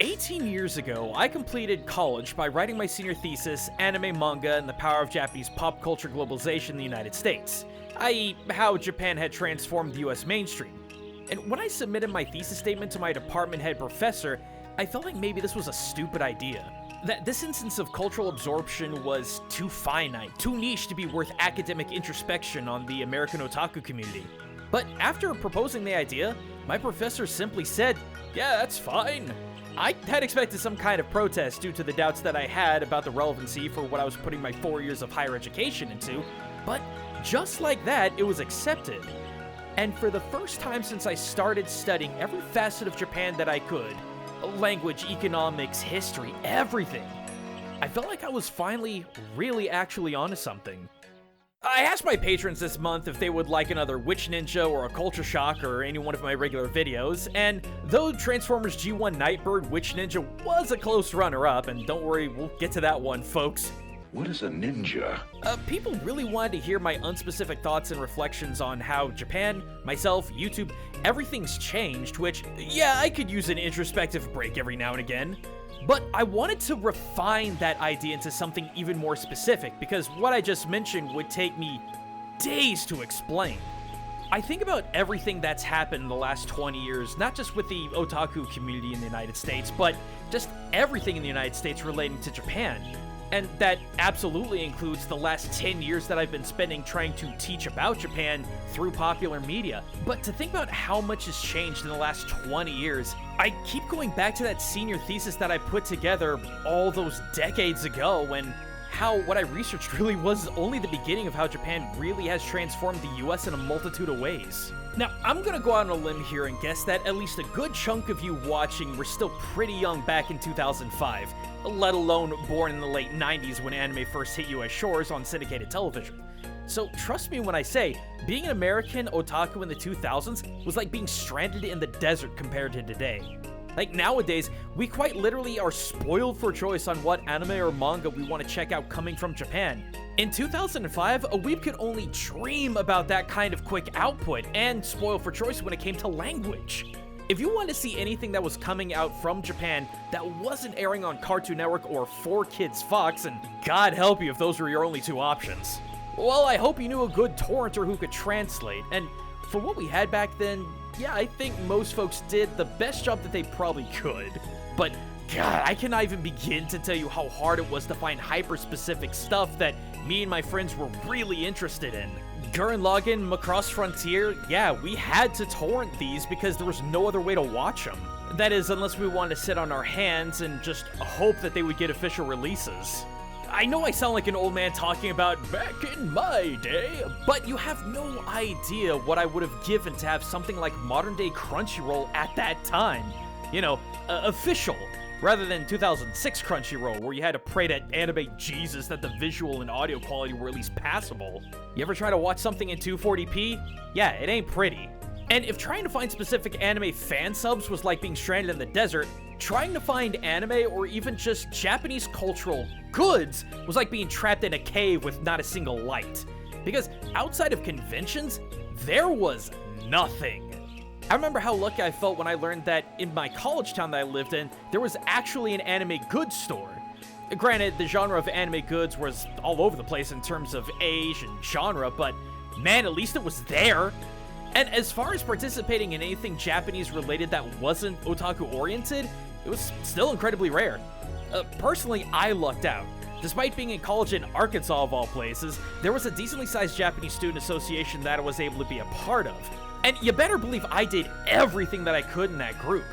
18 years ago, I completed college by writing my senior thesis, Anime, Manga, and the Power of Japanese Pop Culture Globalization in the United States, i.e., how Japan had transformed the US mainstream. And when I submitted my thesis statement to my department head professor, I felt like maybe this was a stupid idea. That this instance of cultural absorption was too finite, too niche to be worth academic introspection on the American otaku community. But after proposing the idea, my professor simply said, "Yeah, that's fine." I had expected some kind of protest due to the doubts that I had about the relevancy for what I was putting my 4 years of higher education into, but just like that, it was accepted. And for the first time since I started studying every facet of Japan that I could, language, economics, history, everything, I felt like I was finally really actually onto something. I asked my patrons this month if they would like another Witch Ninja or a Culture Shock or any one of my regular videos, and though Transformers G1 Nightbird Witch Ninja was a close runner-up, and don't worry, we'll get to that one, folks. What is a ninja? People really wanted to hear my unspecific thoughts and reflections on how Japan, myself, YouTube, everything's changed, which, yeah, I could use an introspective break every now and again. But I wanted to refine that idea into something even more specific, because what I just mentioned would take me days to explain. I think about everything that's happened in the last 20 years, not just with the otaku community in the United States, but just everything in the United States relating to Japan. And that absolutely includes the last 10 years that I've been spending trying to teach about Japan through popular media. But to think about how much has changed in the last 20 years, I keep going back to that senior thesis that I put together all those decades ago, and how what I researched really was only the beginning of how Japan really has transformed the US in a multitude of ways. Now, I'm gonna go out on a limb here and guess that at least a good chunk of you watching were still pretty young back in 2005, let alone born in the late 90s when anime first hit US shores on syndicated television. So trust me when I say, being an American otaku in the 2000s was like being stranded in the desert compared to today. Like nowadays, we quite literally are spoiled for choice on what anime or manga we want to check out coming from Japan. In 2005, a weeb could only dream about that kind of quick output and spoiled for choice when it came to language. If you wanted to see anything that was coming out from Japan that wasn't airing on Cartoon Network or 4Kids Fox, and God help you if those were your only two options, well, I hope you knew a good torrenter who could translate, and for what we had back then, yeah, I think most folks did the best job that they probably could. But God, I cannot even begin to tell you how hard it was to find hyper-specific stuff that me and my friends were really interested in. Gurren Lagann, Macross Frontier, yeah, we had to torrent these because there was no other way to watch them. That is, unless we wanted to sit on our hands and just hope that they would get official releases. I know I sound like an old man talking about back in my day, but you have no idea what I would have given to have something like modern-day Crunchyroll at that time. You know, official, rather than 2006 Crunchyroll, where you had to pray to anime Jesus that the visual and audio quality were at least passable. You ever try to watch something in 240p? Yeah, it ain't pretty. And if trying to find specific anime fan subs was like being stranded in the desert, trying to find anime or even just Japanese cultural goods was like being trapped in a cave with not a single light. Because outside of conventions, there was nothing. I remember how lucky I felt when I learned that in my college town that I lived in, there was actually an anime goods store. Granted, the genre of anime goods was all over the place in terms of age and genre, but man, at least it was there. And as far as participating in anything Japanese related that wasn't otaku oriented, it was still incredibly rare. Personally, I lucked out. Despite being in college in Arkansas of all places, there was a decently sized Japanese student association that I was able to be a part of. And you better believe I did everything that I could in that group.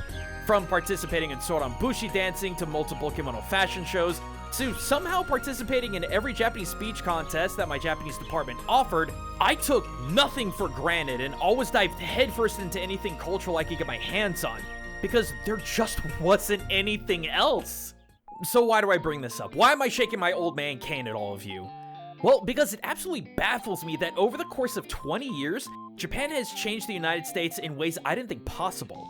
From participating in Soranbushi dancing to multiple kimono fashion shows, to somehow participating in every Japanese speech contest that my Japanese department offered, I took nothing for granted and always dived headfirst into anything cultural I could get my hands on, because there just wasn't anything else. So why do I bring this up? Why am I shaking my old man cane at all of you? Well, because it absolutely baffles me that over the course of 20 years, Japan has changed the United States in ways I didn't think possible.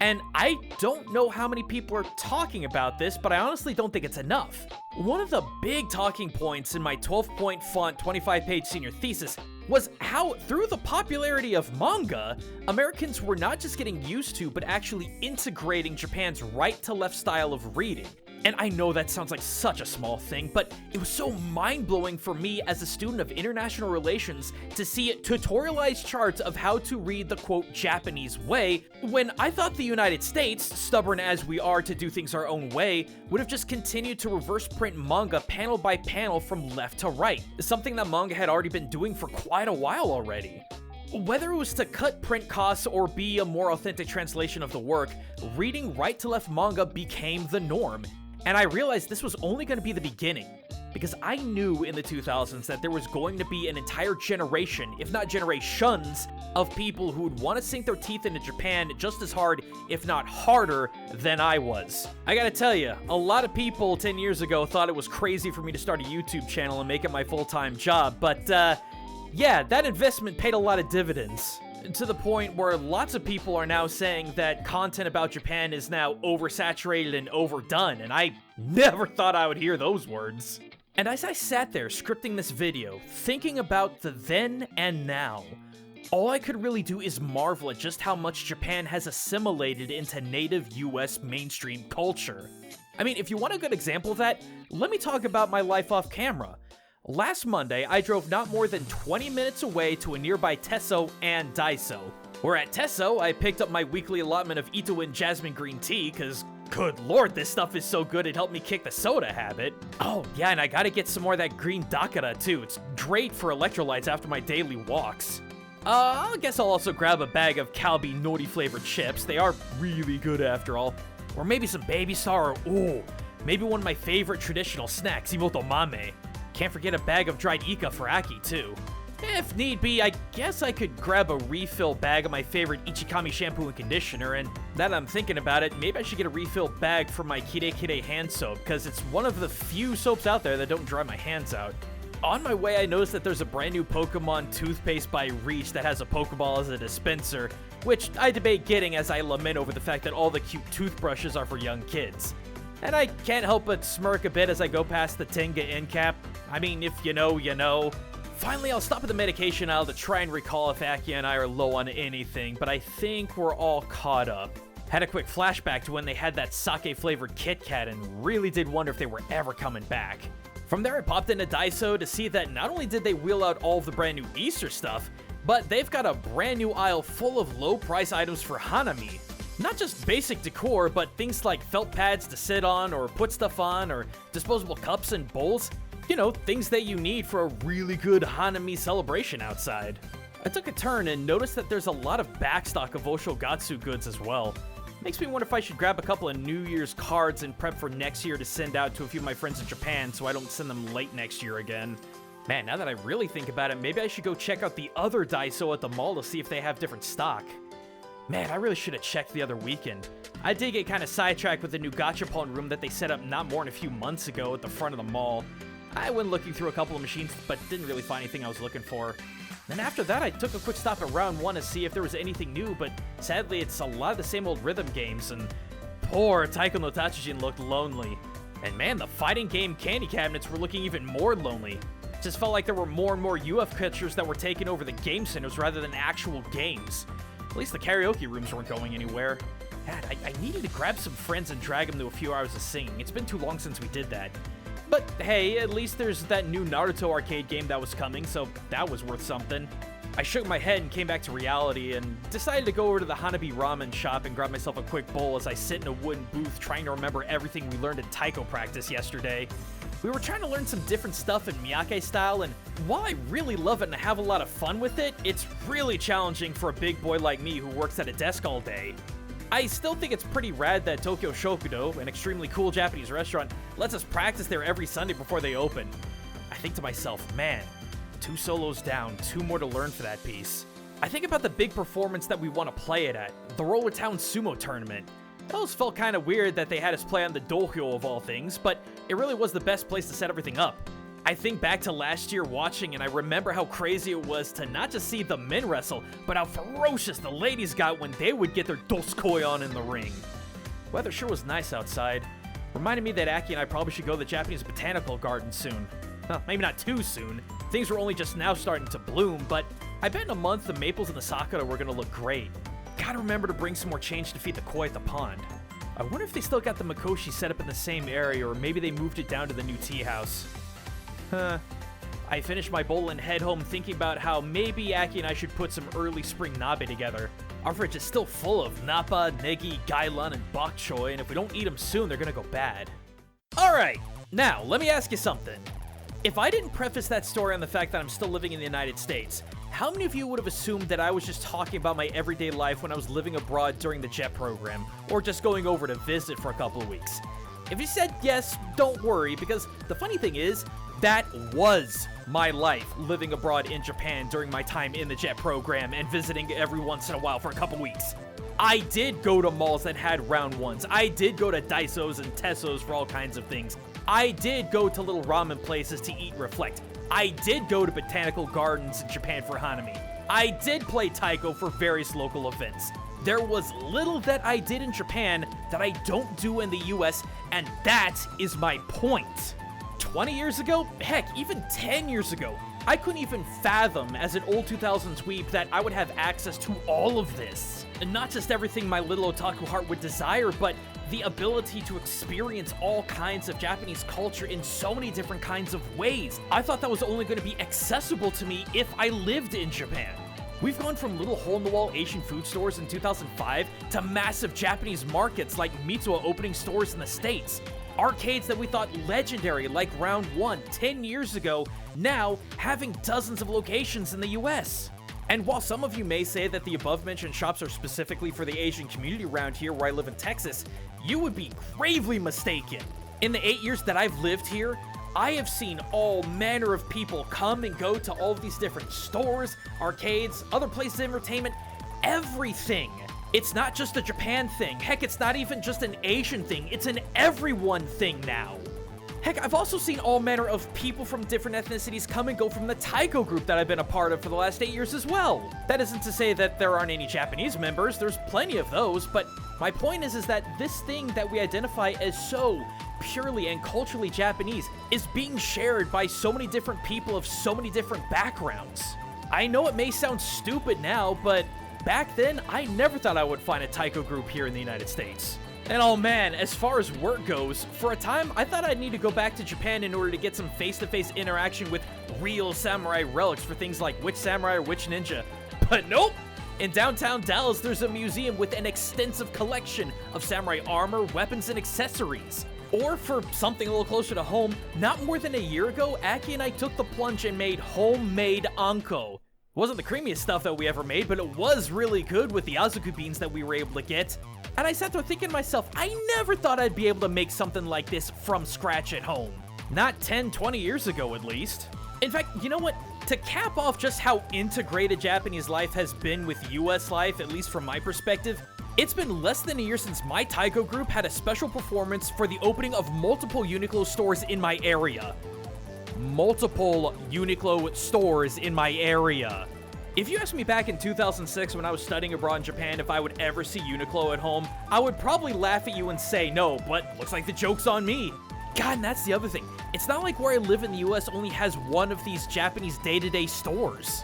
And I don't know how many people are talking about this, but I honestly don't think it's enough. One of the big talking points in my 12-point font 25-page senior thesis was how, through the popularity of manga, Americans were not just getting used to, but actually integrating Japan's right-to-left style of reading. And I know that sounds like such a small thing, but it was so mind-blowing for me as a student of international relations to see tutorialized charts of how to read the quote Japanese way, when I thought the United States, stubborn as we are to do things our own way, would have just continued to reverse print manga panel by panel from left to right, something that manga had already been doing for quite a while already. Whether it was to cut print costs or be a more authentic translation of the work, reading right-to-left manga became the norm. And I realized this was only going to be the beginning, because I knew in the 2000s that there was going to be an entire generation, if not generations, of people who would want to sink their teeth into Japan just as hard, if not harder, than I was. I gotta tell you, a lot of people 10 years ago thought it was crazy for me to start a YouTube channel and make it my full-time job, but yeah, that investment paid a lot of dividends. To the point where lots of people are now saying that content about Japan is now oversaturated and overdone, and I never thought I would hear those words. And as I sat there scripting this video, thinking about the then and now, all I could really do is marvel at just how much Japan has assimilated into native US mainstream culture. I mean, if you want a good example of that, let me talk about my life off camera. Last Monday, I drove not more than 20 minutes away to a nearby Tesso and Daiso. Where at Tesso, I picked up my weekly allotment of Itoin jasmine green tea, cause good lord, this stuff is so good it helped me kick the soda habit. Oh yeah, and I gotta get some more of that green dakara too, it's great for electrolytes after my daily walks. I guess I'll also grab a bag of Calbee nori flavored chips, they are really good after all. Or maybe some Baby Star, or ooh, maybe one of my favorite traditional snacks, Imoto Mame. Can't forget a bag of dried Ika for Aki, too. If need be, I guess I could grab a refill bag of my favorite Ichikami shampoo and conditioner, and now that I'm thinking about it, maybe I should get a refill bag for my Kire Kire hand soap, because it's one of the few soaps out there that don't dry my hands out. On my way, I noticed that there's a brand new Pokemon toothpaste by Reach that has a Pokeball as a dispenser, which I debate getting as I lament over the fact that all the cute toothbrushes are for young kids. And I can't help but smirk a bit as I go past the Tenga end cap. I mean, if you know, you know. Finally, I'll stop at the medication aisle to try and recall if Aki and I are low on anything, but I think we're all caught up. Had a quick flashback to when they had that sake-flavored Kit Kat and really did wonder if they were ever coming back. From there, I popped into Daiso to see that not only did they wheel out all of the brand new Easter stuff, but they've got a brand new aisle full of low-price items for Hanami. Not just basic decor, but things like felt pads to sit on or put stuff on, or disposable cups and bowls. You know, things that you need for a really good Hanami celebration outside. I took a turn and noticed that there's a lot of backstock of Oshogatsu goods as well. Makes me wonder if I should grab a couple of New Year's cards and prep for next year to send out to a few of my friends in Japan so I don't send them late next year again. Man, now that I really think about it, maybe I should go check out the other Daiso at the mall to see if they have different stock. Man, I really should have checked the other weekend. I did get kind of sidetracked with the new gachapon room that they set up not more than a few months ago at the front of the mall. I went looking through a couple of machines, but didn't really find anything I was looking for. Then after that, I took a quick stop at round 1 to see if there was anything new, but sadly it's a lot of the same old rhythm games, and poor Taiko no Tatsujin looked lonely. And man, the fighting game candy cabinets were looking even more lonely. It just felt like there were more and more UF pictures that were taking over the game centers rather than actual games. At least the karaoke rooms weren't going anywhere. God, I needed to grab some friends and drag them to a few hours of singing. It's been too long since we did that. But hey, at least there's that new Naruto arcade game that was coming, so that was worth something. I shook my head and came back to reality and decided to go over to the Hanabi ramen shop and grab myself a quick bowl as I sit in a wooden booth trying to remember everything we learned in taiko practice yesterday. We were trying to learn some different stuff in Miyake style, and while I really love it and have a lot of fun with it, it's really challenging for a big boy like me who works at a desk all day. I still think it's pretty rad that Tokyo Shokudo, an extremely cool Japanese restaurant, lets us practice there every Sunday before they open. I think to myself, man, 2 solos down, 2 more to learn for that piece. I think about the big performance that we want to play it at, the Roller Town Sumo Tournament. It always felt kind of weird that they had us play on the dohyo of all things, but it really was the best place to set everything up. I think back to last year watching and I remember how crazy it was to not just see the men wrestle, but how ferocious the ladies got when they would get their doskoi on in the ring. Weather sure was nice outside. Reminded me that Aki and I probably should go to the Japanese Botanical Garden soon. Well, maybe not too soon. Things were only just now starting to bloom, but I bet in a month the maples and the sakura were gonna look great. Gotta remember to bring some more change to feed the koi at the pond. I wonder if they still got the Mikoshi set up in the same area, or maybe they moved it down to the new tea house. I finished my bowl and head home thinking about how maybe Aki and I should put some early spring nabe together. Our fridge is still full of napa, negi, gailan, and bok choy, and if we don't eat them soon, they're gonna go bad. Alright, now, let me ask you something. If I didn't preface that story on the fact that I'm still living in the United States, how many of you would have assumed that I was just talking about my everyday life when I was living abroad during the JET program, or just going over to visit for a couple of weeks? If you said yes, don't worry, because the funny thing is, that was my life living abroad in Japan during my time in the JET program and visiting every once in a while for a couple weeks. I did go to malls that had round ones. I did go to Daisos and Tessos for all kinds of things. I did go to little ramen places to eat and reflect. I did go to botanical gardens in Japan for Hanami. I did play taiko for various local events. There was little that I did in Japan that I don't do in the US, and that is my point. 20 years ago, heck, even 10 years ago, I couldn't even fathom as an old 2000s weeb that I would have access to all of this. And not just everything my little otaku heart would desire, but the ability to experience all kinds of Japanese culture in so many different kinds of ways. I thought that was only going to be accessible to me if I lived in Japan. We've gone from little hole-in-the-wall Asian food stores in 2005 to massive Japanese markets like Mitsuwa opening stores in the States. Arcades that we thought legendary like Round 1 10 years ago, now having dozens of locations in the US. And while some of you may say that the above-mentioned shops are specifically for the Asian community around here where I live in Texas, you would be gravely mistaken. In the 8 years that I've lived here, I have seen all manner of people come and go to all of these different stores, arcades, other places of entertainment, everything. It's not just a Japan thing. Heck, it's not even just an Asian thing. It's an everyone thing now. Heck, I've also seen all manner of people from different ethnicities come and go from the taiko group that I've been a part of for the last 8 years as well. That isn't to say that there aren't any Japanese members. There's plenty of those, but my point is that this thing that we identify as so purely and culturally Japanese is being shared by so many different people of so many different backgrounds. I know it may sound stupid now, but back then, I never thought I would find a taiko group here in the United States. And oh man, as far as work goes, for a time, I thought I'd need to go back to Japan in order to get some face-to-face interaction with real samurai relics for things like which samurai or which ninja. But nope! In downtown Dallas, there's a museum with an extensive collection of samurai armor, weapons, and accessories. Or for something a little closer to home, not more than a year ago, Aki and I took the plunge and made homemade anko. It wasn't the creamiest stuff that we ever made, but it was really good with the azuki beans that we were able to get. And I sat there thinking to myself, I never thought I'd be able to make something like this from scratch at home. Not 10, 20 years ago at least. In fact, you know what? To cap off just how integrated Japanese life has been with US life, at least from my perspective, it's been less than a year since my taiko group had a special performance for the opening of multiple Uniqlo stores in my area. Multiple Uniqlo stores in my area. If you asked me back in 2006 when I was studying abroad in Japan if I would ever see Uniqlo at home, I would probably laugh at you and say no, but looks like the joke's on me. God, and that's the other thing. It's not like where I live in the US only has one of these Japanese day-to-day stores.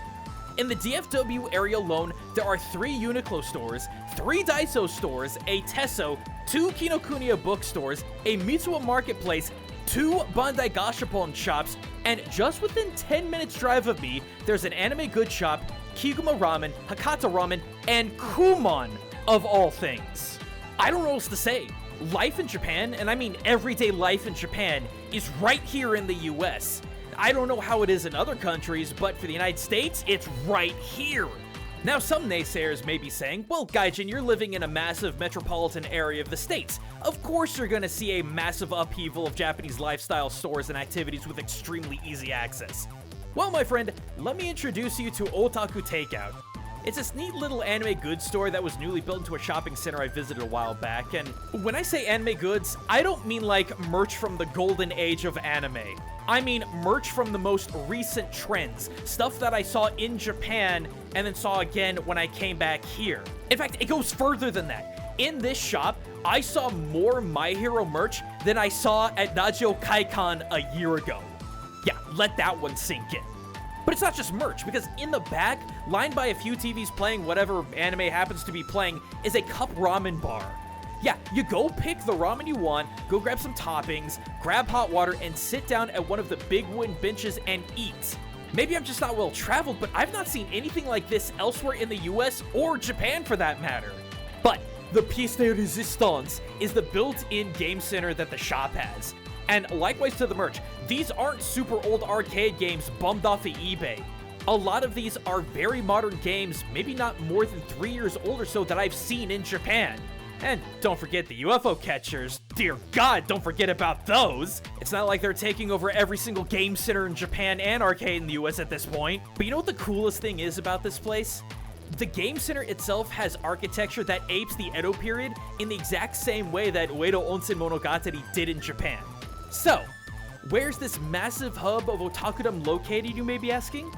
In the DFW area alone, there are 3 Uniqlo stores, 3 Daiso stores, a Tesso, 2 Kinokuniya bookstores, a Mitsuwa marketplace, 2 Bandai Gashapon shops, and just within 10 minutes drive of me, there's an anime goods shop, Kiguma Ramen, Hakata Ramen, and Kumon, of all things. I don't know what else to say. Life in Japan, and I mean everyday life in Japan, is right here in the US. I don't know how it is in other countries, but for the United States, it's right here. Now, some naysayers may be saying, well, Gaijin, you're living in a massive metropolitan area of the States. Of course you're gonna see a massive upheaval of Japanese lifestyle stores and activities with extremely easy access. Well, my friend, let me introduce you to Otaku Takeout. It's this neat little anime goods store that was newly built into a shopping center I visited a while back, and when I say anime goods, I don't mean like merch from the golden age of anime. I mean merch from the most recent trends, stuff that I saw in Japan and then saw again when I came back here. In fact, it goes further than that. In this shop, I saw more My Hero merch than I saw at Najio Kaikan a year ago. Yeah, let that one sink in. But it's not just merch, because in the back, lined by a few TVs playing whatever anime happens to be playing, is a cup ramen bar. Yeah, you go pick the ramen you want, go grab some toppings, grab hot water, and sit down at one of the big wooden benches and eat. Maybe I'm just not well traveled, but I've not seen anything like this elsewhere in the US or Japan for that matter. But the pièce de résistance is the built-in game center that the shop has. And likewise to the merch, these aren't super old arcade games bummed off of eBay. A lot of these are very modern games, maybe not more than 3 years old or so, that I've seen in Japan. And don't forget the UFO catchers. Dear God, don't forget about those. It's not like they're taking over every single game center in Japan and arcade in the US at this point. But you know what the coolest thing is about this place? The game center itself has architecture that apes the Edo period in the exact same way that Uedo Onsen Monogatari did in Japan. So, where's this massive hub of otakudom located, you may be asking?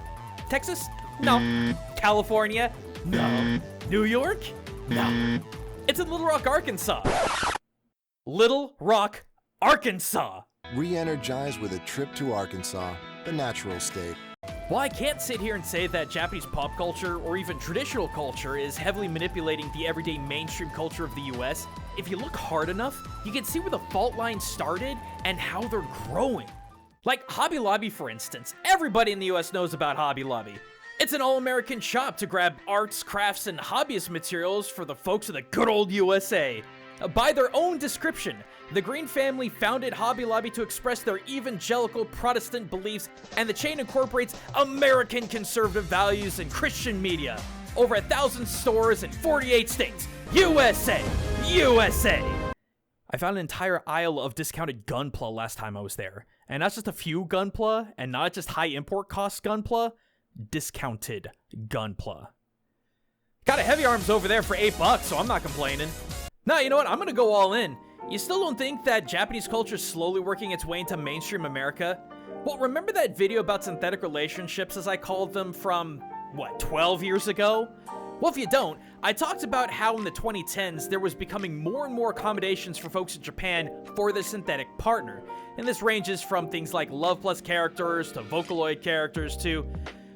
Texas? No. California? No. New York? No. It's in Little Rock, Arkansas. Little Rock, Arkansas. Re-energize with a trip to Arkansas, the natural state. While I can't sit here and say that Japanese pop culture or even traditional culture is heavily manipulating the everyday mainstream culture of the US, if you look hard enough, you can see where the fault line started and how they're growing. Like Hobby Lobby, for instance. Everybody in the US knows about Hobby Lobby. It's an all-American shop to grab arts, crafts, and hobbyist materials for the folks of the good old USA. By their own description, the Green family founded Hobby Lobby to express their evangelical Protestant beliefs, and the chain incorporates American conservative values and Christian media. Over 1,000 stores in 48 states. USA! USA! I found an entire aisle of discounted Gunpla last time I was there. And not just a few Gunpla, and not just high import cost Gunpla, discounted Gunpla. Got a Heavy Arms over there for $8, so I'm not complaining. Nah, you know what? I'm gonna go all in. You still don't think that Japanese culture is slowly working its way into mainstream America? Well, remember that video about synthetic relationships, as I called them, from, what, 12 years ago? Well, if you don't, I talked about how in the 2010s there was becoming more and more accommodations for folks in Japan for the synthetic partner. And this ranges from things like Love Plus characters to Vocaloid characters to...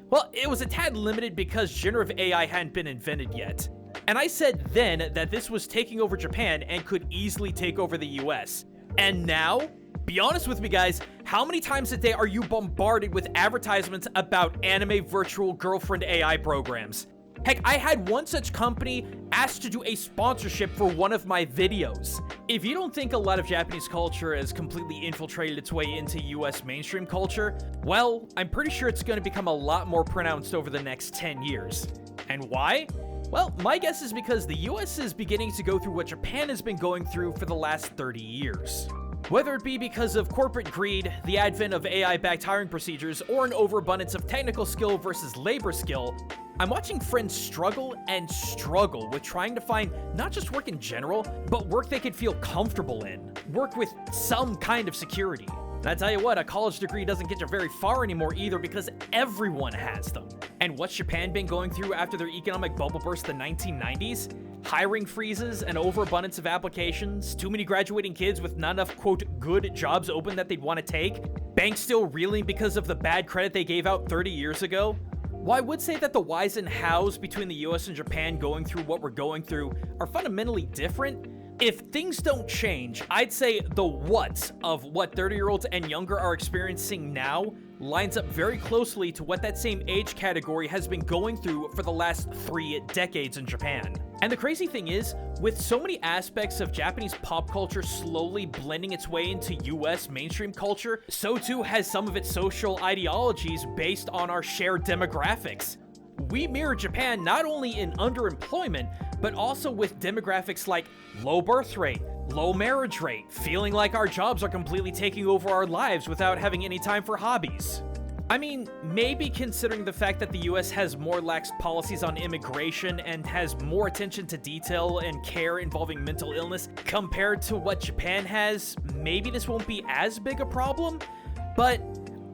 well, it was a tad limited because generative AI hadn't been invented yet. And I said then that this was taking over Japan and could easily take over the US. And now, be honest with me guys, how many times a day are you bombarded with advertisements about anime virtual girlfriend AI programs? Heck, I had one such company ask to do a sponsorship for one of my videos. If you don't think a lot of Japanese culture has completely infiltrated its way into US mainstream culture, well, I'm pretty sure it's going to become a lot more pronounced over the next 10 years. And why? Well, my guess is because the US is beginning to go through what Japan has been going through for the last 30 years. Whether it be because of corporate greed, the advent of AI-backed hiring procedures, or an overabundance of technical skill versus labor skill, I'm watching friends struggle and struggle with trying to find not just work in general, but work they could feel comfortable in. Work with some kind of security. And I tell you what, a college degree doesn't get you very far anymore either because everyone has them. And what's Japan been going through after their economic bubble burst in the 1990s? Hiring freezes, an overabundance of applications, too many graduating kids with not enough, quote, good jobs open that they'd want to take, banks still reeling because of the bad credit they gave out 30 years ago. While I would say that the whys and hows between the US and Japan going through what we're going through are fundamentally different, if things don't change, I'd say the whats of what 30-year-olds and younger are experiencing now lines up very closely to what that same age category has been going through for the last 3 decades in Japan. And the crazy thing is, with so many aspects of Japanese pop culture slowly blending its way into US mainstream culture, so too has some of its social ideologies based on our shared demographics. We mirror Japan not only in underemployment, but also with demographics like low birth rate, low marriage rate, feeling like our jobs are completely taking over our lives without having any time for hobbies. I mean, maybe considering the fact that the US has more lax policies on immigration and has more attention to detail and care involving mental illness compared to what Japan has, maybe this won't be as big a problem, but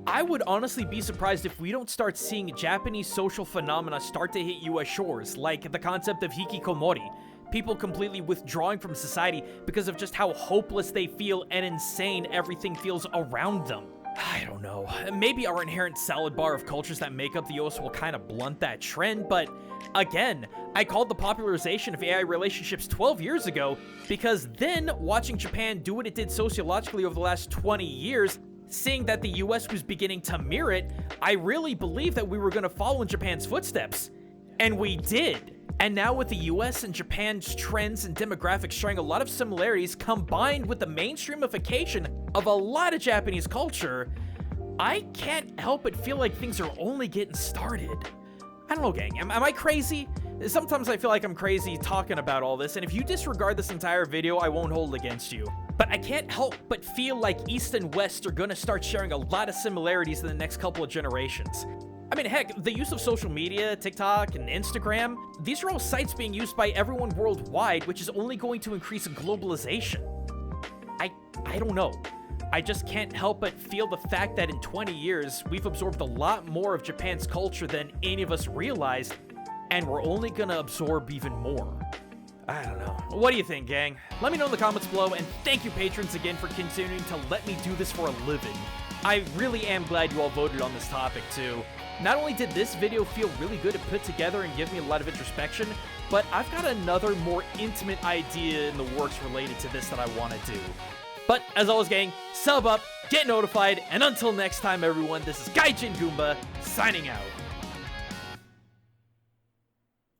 I would honestly be surprised if we don't start seeing Japanese social phenomena start to hit US shores, like the concept of hikikomori, people completely withdrawing from society because of just how hopeless they feel and insane everything feels around them. I don't know. Maybe our inherent salad bar of cultures that make up the US will kind of blunt that trend, but again, I called the popularization of AI relationships 12 years ago because then watching Japan do what it did sociologically over the last 20 years, seeing that the US was beginning to mirror it, I really believed that we were going to follow in Japan's footsteps. And we did. And now with the US and Japan's trends and demographics showing a lot of similarities combined with the mainstreamification of a lot of Japanese culture, I can't help but feel like things are only getting started. I don't know, gang. Am I crazy? Sometimes I feel like I'm crazy talking about all this, and if you disregard this entire video, I won't hold it against you. But I can't help but feel like East and West are gonna start sharing a lot of similarities in the next couple of generations. I mean, heck, the use of social media, TikTok, and Instagram, these are all sites being used by everyone worldwide, which is only going to increase globalization. I don't know. I just can't help but feel the fact that in 20 years, we've absorbed a lot more of Japan's culture than any of us realized, and we're only gonna absorb even more. I don't know. What do you think, gang? Let me know in the comments below, and thank you patrons again for continuing to let me do this for a living. I really am glad you all voted on this topic too. Not only did this video feel really good to put together and give me a lot of introspection, but I've got another more intimate idea in the works related to this that I want to do. But as always, gang, sub up, get notified, and until next time, everyone, this is Gaijin Goomba, signing out.